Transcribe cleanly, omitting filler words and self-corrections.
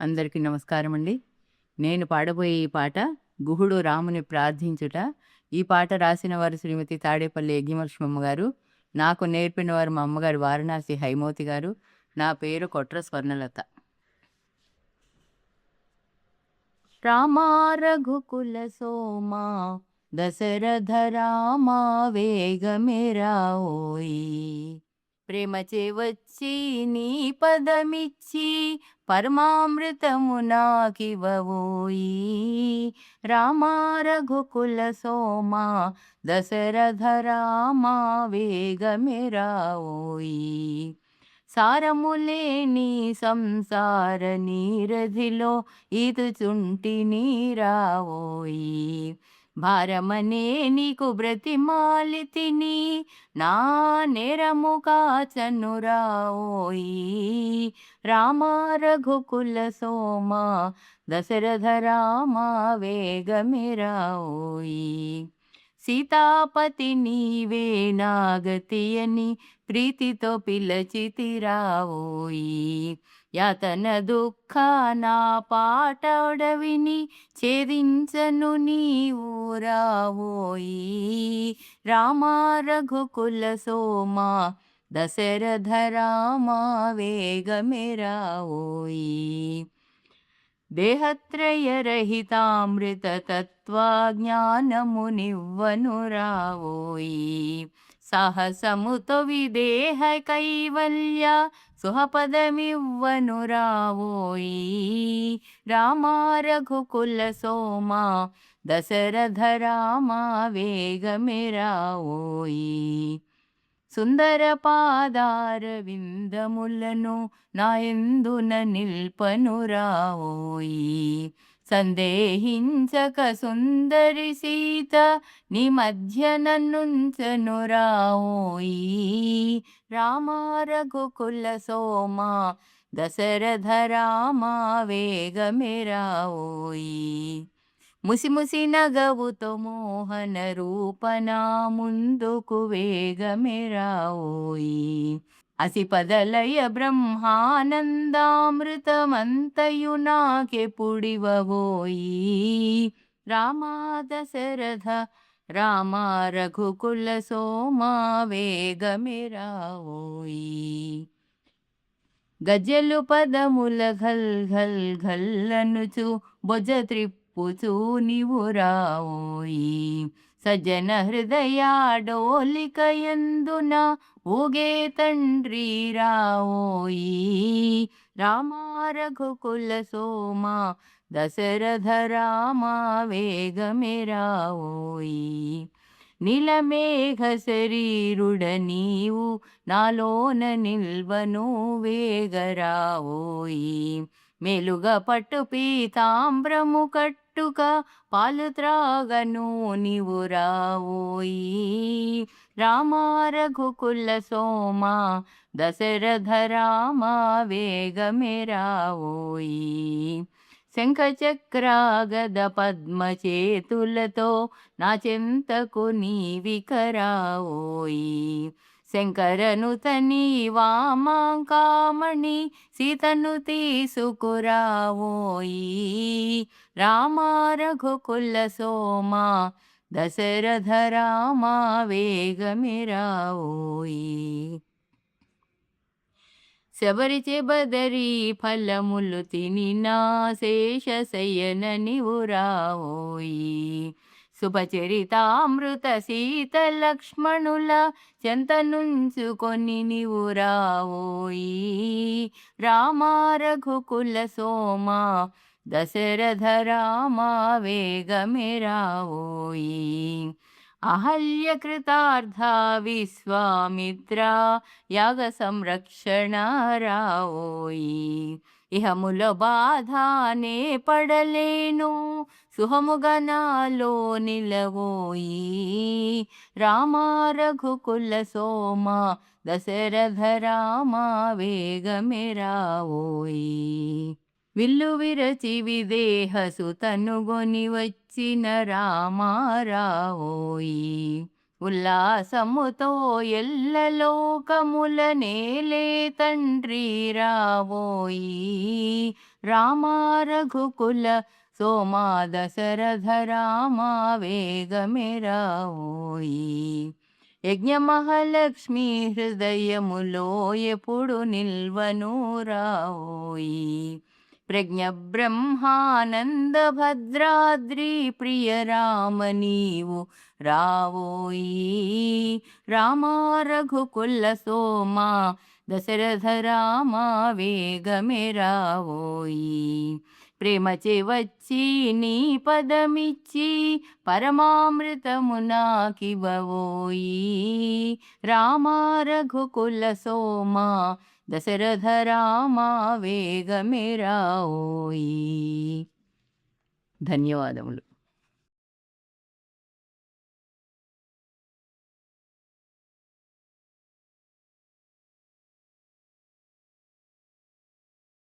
అందరికీ నమస్కారం అండి. నేను పాడబోయే ఈ పాట 'గుహుడు రాముని ప్రార్థించుట'. ఈ పాట రాసిన వారు శ్రీమతి తాడేపల్లి యజ్ఞలక్ష్మమ్మ గారు. నాకు నేర్పిన వారు మా అమ్మగారు వారణాసి హైమవతి గారు. నా పేరు కొట్ర స్వర్ణలత. రామా రఘుకుల సోమా దశరథ రామా వేగమెరావోయి, ప్రేమచే వచ్చి నీ పదమిచ్చి పరమామృతము నాకివవోయి. రామా రఘుకుల సోమా దశరథ రామా వేగమెరావోయి, సారములేని సంసార నీరధిలో ఈదుచుంటి నీరావోయి. భారమనే నీకు బ్రతిమాలితిని, నా నేరము కాచను రావోయి. రామా రఘుకుల సోమా దశరథ రామా వేగమెరావోయి. సీతాపతి నీవే నాగతియని ప్రీతితో పిలచితిరావోయి. యాతన దుఃఖ నా పాటొడవిని ఛేదించను నీవు రావోయి. రామా రఘుకుల సోమా దశరథ రామా వేగమెరావోయి. దేహత్రయరహితామృత తత్వజ్ఞానము నివ్వను రావోయి. సాహసముతో విదేహ కైవల్య సుహపదమివ్వను రావోయి. రామా రఘుకుల సోమా దశరథ రామా వేగమెరావోయి. సుందర పాదార విందములను నాయందున నిల్పను రావోయి. సందేహించక సుందరి సీత నీ మధ్య నన్నుంచను రావోయి. రామా రఘుకుల సోమా దశరథ రామా వేగమెరావోయి. ముసిముసి నగవుతో మోహన రూపనా ముందుకు వేగమెరావోయి. అసిపదలయ బ్రహ్మానందామృతమంతయు నాకెపుడివవోయి. రామా దశరథ రామా రఘుకుల సోమా వేగమెరావోయి. గజలు పదముల ఘల్ ఘల్ ఘల్లనుచు బొజ త్రిప్పుచూ నీవు రావోయి. సజ్జన హృదయాడోలికయందున ఊగే తండ్రి రావోయి. రామా రఘుకుల సోమా దశరథ రామా వేగమెరావోయి. నీలమేఘ శరీరుడ నీవు నాలోన నిల్వను వేగరావోయి. మేలుగా పట్టు పీతాంబ్రము కట్టుక పాలు త్రాగను నీవు రావోయి. రామా రఘుకుల సోమా దశరథ రామా వేగమెరావోయి. శంఖచక్రాగద పద్మచేతులతో నా చెంతకు నీవికరావోయి. శంకరనుత నీ వామాంకామణి సీతను తీసుకురావోయి. రామా రఘుకుల సోమా దశరథ రామా వేగమెరావోయి. శబరిచే బదరి ఫలములు తినినా శేషశయన నీవు రావోయి. శుభచరితామృత సీత లక్ష్మణుల చెంతనుంచుకొని నీవు రావోయి. రామా రఘుకుల సోమా దశరథ రామా వేగమెరావోయి. అహల్య కృతార్థ విశ్వామిత్ర యాగ సంరక్షణ రావోయి. ఇహముల బాధానే పడలేను సుహముగా నాలో నిలవోయి. రామా రఘుకుల సోమా దశరథ రామా వేగమెరావోయి. విల్లు విరచి విదేహసుతను గొని వచ్చిన రామా రావోయి. ఉల్లాసముతో ఎల్లలోకముల నేలే తండ్రి రావోయి. రామా రఘుకుల సోమా దశరథ రామా వేగమే రావోయి. యజ్ఞమహాలక్ష్మి హృదయములో ఎప్పుడు నిల్వను రావోయి. ప్రజ్ఞ బ్రహ్మానంద భద్రాద్రి ప్రియ రామ నీవు రావోయి. రామా రఘుకుల సోమా దశరథ రామా వేగమే రావోయి. ప్రేమచే వచ్చి నీ పదమిచ్చి పరమామృతము నాకివ్వవోయి. రామా రఘుకుల సోమా దశరథ రామా వేగమే రావోయి. ధన్యవాదములు.